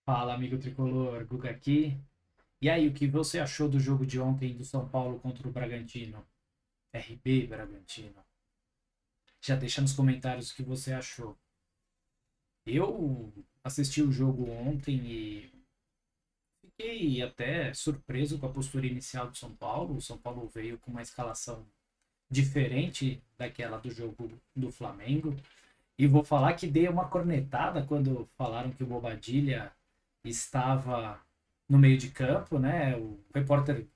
Fala, amigo tricolor, Guga aqui. E aí, o que você achou do jogo de ontem do São Paulo contra o Bragantino? RB Bragantino. Já deixa nos comentários o que você achou. Eu assisti o jogo ontem e fiquei até surpreso com a postura inicial do São Paulo. O São Paulo veio com uma escalação diferente daquela do jogo do Flamengo. E vou falar que dei uma cornetada quando falaram que o Bobadilha estava no meio de campo, né? O repórter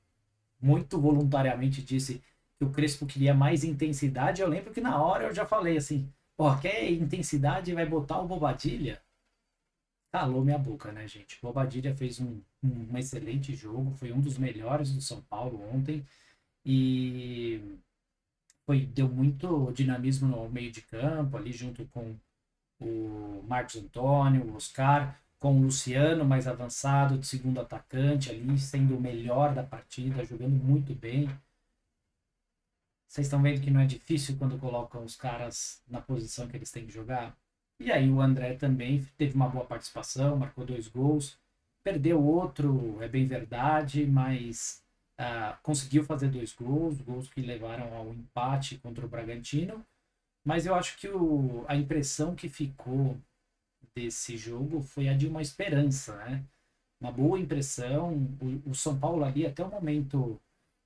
muito voluntariamente disse que o Crespo queria mais intensidade. Eu lembro que na hora eu já falei assim: ó, quer intensidade vai botar o Bobadilha? Calou minha boca, né, gente? Bobadilha fez um excelente jogo, foi um dos melhores do São Paulo ontem e deu muito dinamismo no meio de campo, ali junto com o Marcos Antônio, o Oscar, com o Luciano mais avançado, de segundo atacante ali, sendo o melhor da partida, jogando muito bem. Vocês estão vendo que não é difícil quando colocam os caras na posição que eles têm que jogar? E aí o André também teve uma boa participação, marcou 2 gols, perdeu outro, é bem verdade, mas conseguiu fazer 2 gols, gols que levaram ao empate contra o Bragantino. Mas eu acho que a impressão que ficou desse jogo foi a de uma esperança, né? Uma boa impressão. O São Paulo ali, até o momento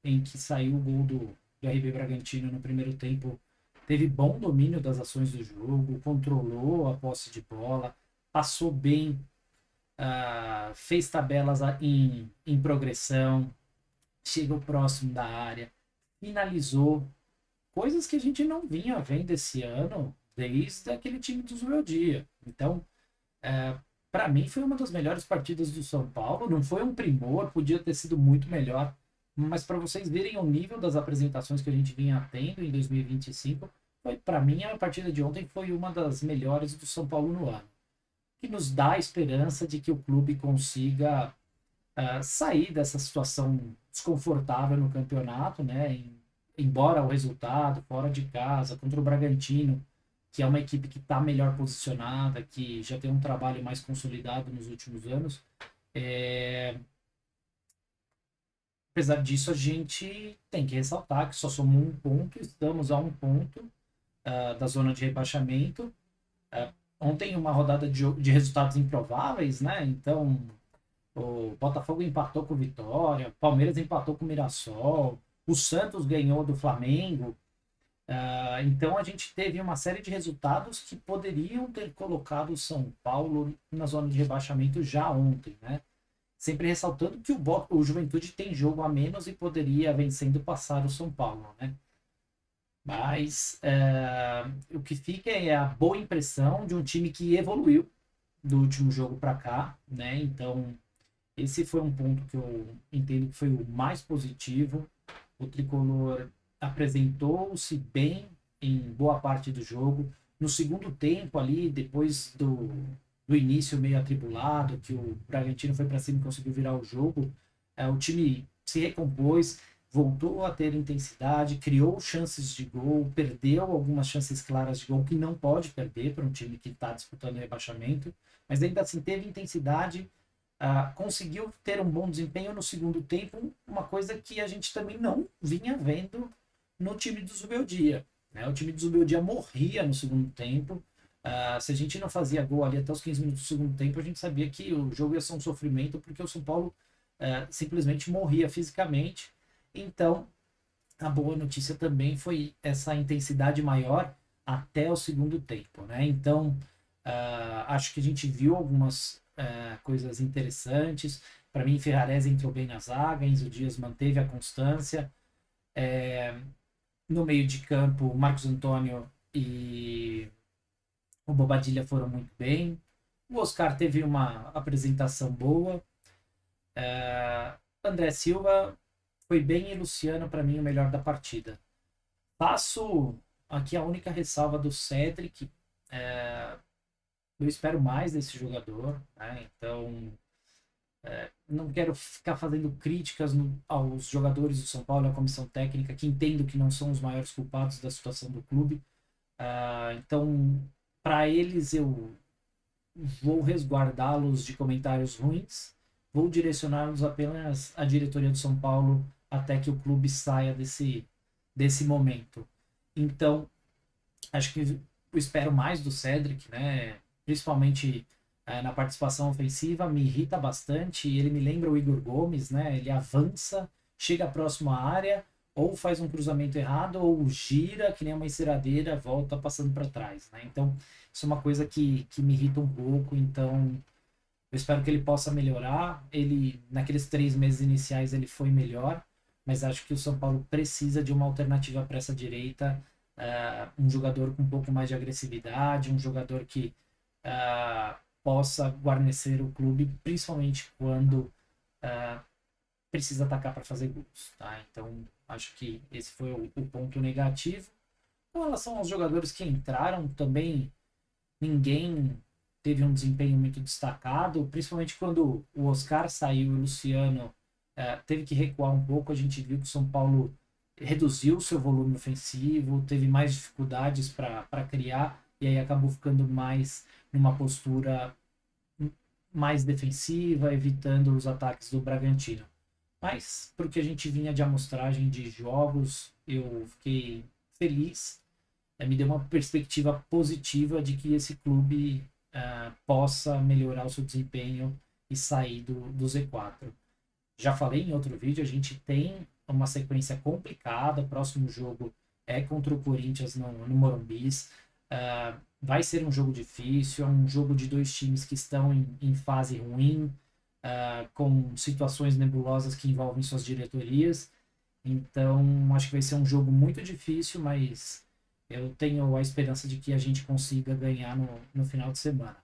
em que saiu o gol do RB Bragantino no primeiro tempo, teve bom domínio das ações do jogo, controlou a posse de bola, passou bem, fez tabelas em progressão, chegou próximo da área, finalizou, coisas que a gente não vinha vendo esse ano desde aquele time do Zubeldia. Então, para mim foi uma das melhores partidas do São Paulo. Não foi um primor, podia ter sido muito melhor, mas para vocês verem o nível das apresentações que a gente vinha tendo em 2025, foi para mim a partida de ontem foi uma das melhores do São Paulo no ano, que nos dá a esperança de que o clube consiga sair dessa situação desconfortável no campeonato, né? Embora o resultado fora de casa contra o Bragantino, que é uma equipe que está melhor posicionada, que já tem um trabalho mais consolidado nos últimos anos. Apesar disso, a gente tem que ressaltar que só somos um ponto, estamos a um ponto da zona de rebaixamento. Ontem, uma rodada de resultados improváveis, né? Então, o Botafogo empatou com o Vitória, o Palmeiras empatou com o Mirassol, o Santos ganhou do Flamengo. Então a gente teve uma série de resultados que poderiam ter colocado o São Paulo na zona de rebaixamento já ontem, né? Sempre ressaltando que o Juventude tem jogo a menos e poderia, vencendo, passar o São Paulo, né? Mas o que fica é a boa impressão de um time que evoluiu do último jogo para cá, né? Então esse foi um ponto que eu entendo que foi o mais positivo. O Tricolor apresentou-se bem em boa parte do jogo. No segundo tempo ali, depois do início meio atribulado, que o Bragantino foi para cima e conseguiu virar o jogo, o time se recompôs, voltou a ter intensidade, criou chances de gol, perdeu algumas chances claras de gol que não pode perder para um time que está disputando o rebaixamento, mas ainda assim teve intensidade, conseguiu ter um bom desempenho no segundo tempo, uma coisa que a gente também não vinha vendo no time do Zubeldia. Né? O time do Zubeldia morria no segundo tempo. Se a gente não fazia gol ali até os 15 minutos do segundo tempo, a gente sabia que o jogo ia ser um sofrimento, porque o São Paulo simplesmente morria fisicamente. Então, a boa notícia também foi essa intensidade maior até o segundo tempo. Né? Então, acho que a gente viu algumas coisas interessantes. Para mim, Ferrarese entrou bem na zaga, Enzo Dias manteve a constância. No meio de campo, Marcos Antônio e o Bobadilha foram muito bem. O Oscar teve uma apresentação boa. André Silva foi bem e Luciano, para mim, o melhor da partida. Passo aqui a única ressalva do Cedric. Eu espero mais desse jogador, né? Então não quero ficar fazendo críticas aos jogadores do São Paulo e à comissão técnica, que entendo que não são os maiores culpados da situação do clube. Então, para eles, eu vou resguardá-los de comentários ruins, vou direcioná-los apenas à diretoria do São Paulo até que o clube saia desse momento. Então, acho que eu espero mais do Cedric, né? Principalmente na participação ofensiva, me irrita bastante. Ele me lembra o Igor Gomes, né? Ele avança, chega próximo à área, ou faz um cruzamento errado, ou gira, que nem uma enceradeira, volta passando para trás, né? Então, isso é uma coisa que me irrita um pouco. Então, eu espero que ele possa melhorar. Ele, naqueles 3 meses iniciais, ele foi melhor, mas acho que o São Paulo precisa de uma alternativa para essa direita, um jogador com um pouco mais de agressividade, um jogador que possa guarnecer o clube, principalmente quando precisa atacar para fazer gols, tá? Então, acho que esse foi o ponto negativo. Com relação aos jogadores que entraram, também ninguém teve um desempenho muito destacado, principalmente quando o Oscar saiu e o Luciano teve que recuar um pouco. A gente viu que o São Paulo reduziu o seu volume ofensivo, teve mais dificuldades para criar, e aí acabou ficando mais numa postura mais defensiva, evitando os ataques do Bragantino. Mas, porque a gente vinha de amostragem de jogos, eu fiquei feliz. Me deu uma perspectiva positiva de que esse clube possa melhorar o seu desempenho e sair do Z4. Já falei em outro vídeo, a gente tem uma sequência complicada. O próximo jogo é contra o Corinthians no Morumbi. Vai ser um jogo difícil, é um jogo de dois times que estão em fase ruim, com situações nebulosas que envolvem suas diretorias. Então, acho que vai ser um jogo muito difícil, mas eu tenho a esperança de que a gente consiga ganhar no final de semana.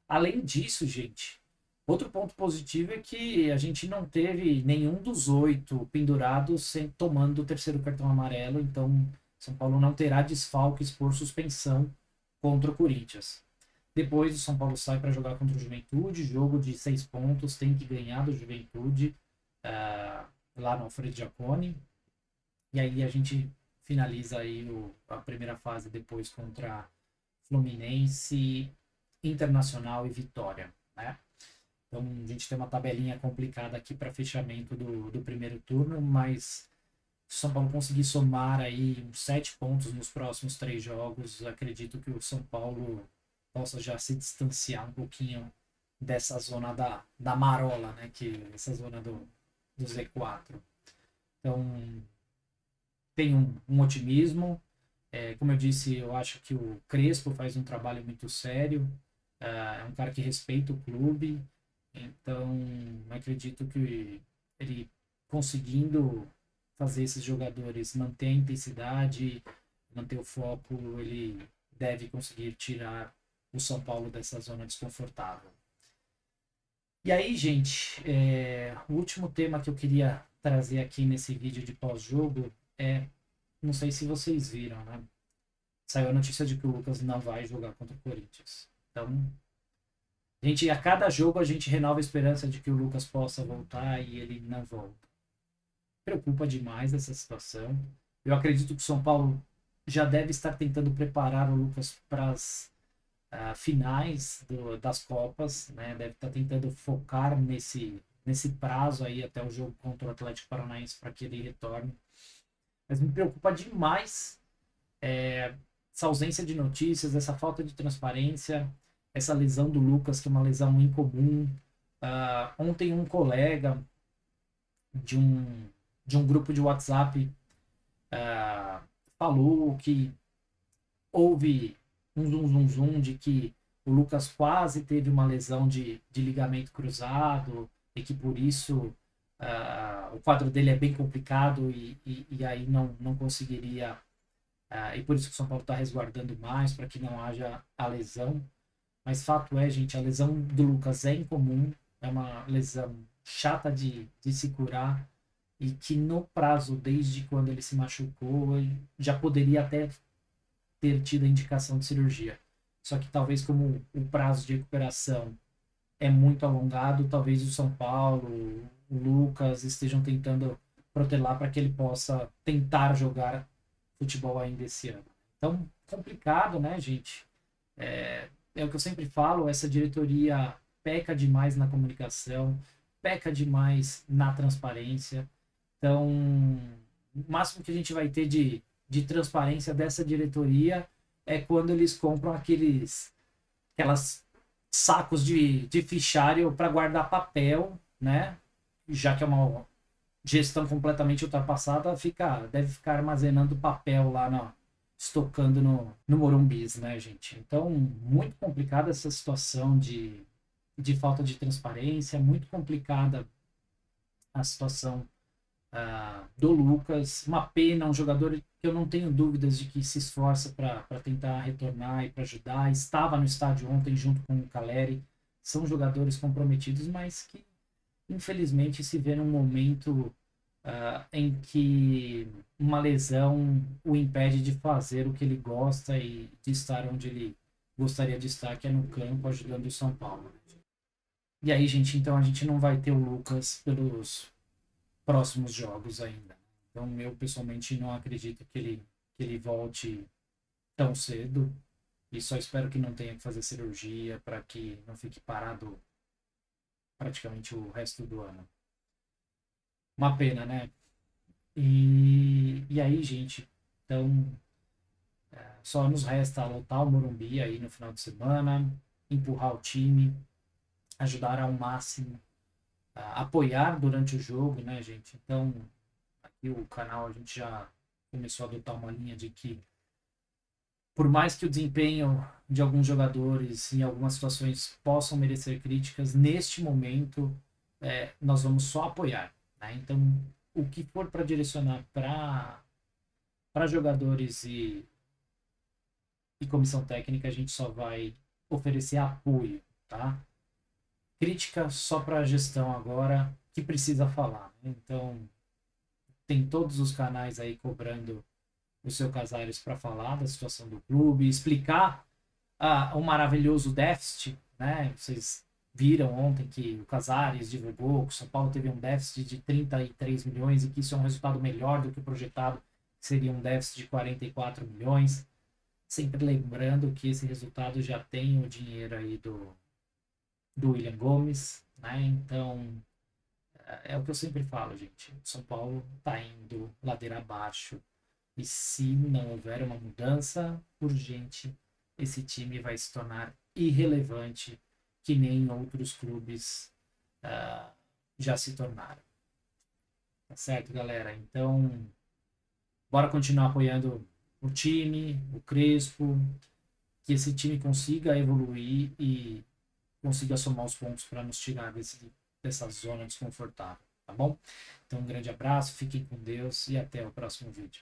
Além disso, gente, outro ponto positivo é que a gente não teve nenhum dos 8 pendurados tomando o terceiro cartão amarelo, então São Paulo não terá desfalques por suspensão contra o Corinthians. Depois o São Paulo sai para jogar contra o Juventude, jogo de 6 pontos, tem que ganhar do Juventude lá no Alfredo Jaconi. E aí a gente finaliza aí a primeira fase depois contra Fluminense, Internacional e Vitória, né? Então a gente tem uma tabelinha complicada aqui para fechamento do primeiro turno, mas se o São Paulo conseguir somar aí uns 7 pontos nos próximos 3 jogos, acredito que o São Paulo possa já se distanciar um pouquinho dessa zona da marola, né? Que essa zona do Z4. Então, tem um otimismo. Como eu disse, eu acho que o Crespo faz um trabalho muito sério. É um cara que respeita o clube. Então, acredito que ele conseguindo fazer esses jogadores manter a intensidade, manter o foco, ele deve conseguir tirar o São Paulo dessa zona desconfortável. E aí, gente, o último tema que eu queria trazer aqui nesse vídeo de pós-jogo não sei se vocês viram, né? Saiu a notícia de que o Lucas não vai jogar contra o Corinthians. Então, a cada jogo a gente renova a esperança de que o Lucas possa voltar e ele não volta. Preocupa demais essa situação. Eu acredito que o São Paulo já deve estar tentando preparar o Lucas para as finais das Copas, né? Deve estar tentando focar nesse prazo aí até o jogo contra o Atlético Paranaense para que ele retorne. Mas me preocupa demais essa ausência de notícias, essa falta de transparência, essa lesão do Lucas, que é uma lesão incomum. Ontem um colega de um grupo de WhatsApp falou que houve um zoom de que o Lucas quase teve uma lesão de ligamento cruzado e que por isso o quadro dele é bem complicado e aí não conseguiria, e por isso que o São Paulo está resguardando mais para que não haja a lesão. Mas fato é, gente, a lesão do Lucas é incomum, é uma lesão chata de se curar e que no prazo, desde quando ele se machucou, ele já poderia até ter tido a indicação de cirurgia. Só que talvez como o prazo de recuperação é muito alongado, talvez o São Paulo, o Lucas estejam tentando protelar para que ele possa tentar jogar futebol ainda esse ano. Então, complicado, né, gente? é o que eu sempre falo, essa diretoria peca demais na comunicação, peca demais na transparência. Então, o máximo que a gente vai ter de transparência dessa diretoria é quando eles compram aquelas sacos de fichário para guardar papel, né? Já que é uma gestão completamente ultrapassada, deve ficar armazenando papel lá estocando no Morumbis, né, gente? Então, muito complicada essa situação de falta de transparência, muito complicada a situação do Lucas. Uma pena, um jogador que eu não tenho dúvidas de que se esforça para tentar retornar e para ajudar. Estava no estádio ontem junto com o Caleri. São jogadores comprometidos, mas que infelizmente se vê num momento em que uma lesão o impede de fazer o que ele gosta e de estar onde ele gostaria de estar, que é no campo, ajudando o São Paulo. E aí, gente, então a gente não vai ter o Lucas pelos próximos jogos ainda. Então eu pessoalmente não acredito que ele volte tão cedo e só espero que não tenha que fazer cirurgia para que não fique parado praticamente o resto do ano. Uma pena, né? E aí, gente, então só nos resta lotar o Morumbi aí no final de semana, empurrar o time, ajudar ao máximo, apoiar durante o jogo, né, gente? Então, aqui o canal a gente já começou a adotar uma linha de que, por mais que o desempenho de alguns jogadores em algumas situações possam merecer críticas, neste momento nós vamos só apoiar, né? Então, o que for para direcionar para jogadores e comissão técnica, a gente só vai oferecer apoio, tá? Crítica só para a gestão agora, que precisa falar, né? Então, tem todos os canais aí cobrando o seu Casares para falar da situação do clube, explicar o maravilhoso déficit, né? Vocês viram ontem que o Casares divulgou que o São Paulo teve um déficit de 33 milhões e que isso é um resultado melhor do que o projetado, que seria um déficit de 44 milhões. Sempre lembrando que esse resultado já tem o dinheiro aí do William Gomes, né? Então, é o que eu sempre falo, gente. O São Paulo está indo ladeira abaixo. E se não houver uma mudança urgente, esse time vai se tornar irrelevante, que nem outros clubes já se tornaram. Tá certo, galera? Então, bora continuar apoiando o time, o Crespo, que esse time consiga evoluir e consiga somar os pontos para nos tirar dessa zona desconfortável, tá bom? Então, um grande abraço, fiquem com Deus e até o próximo vídeo.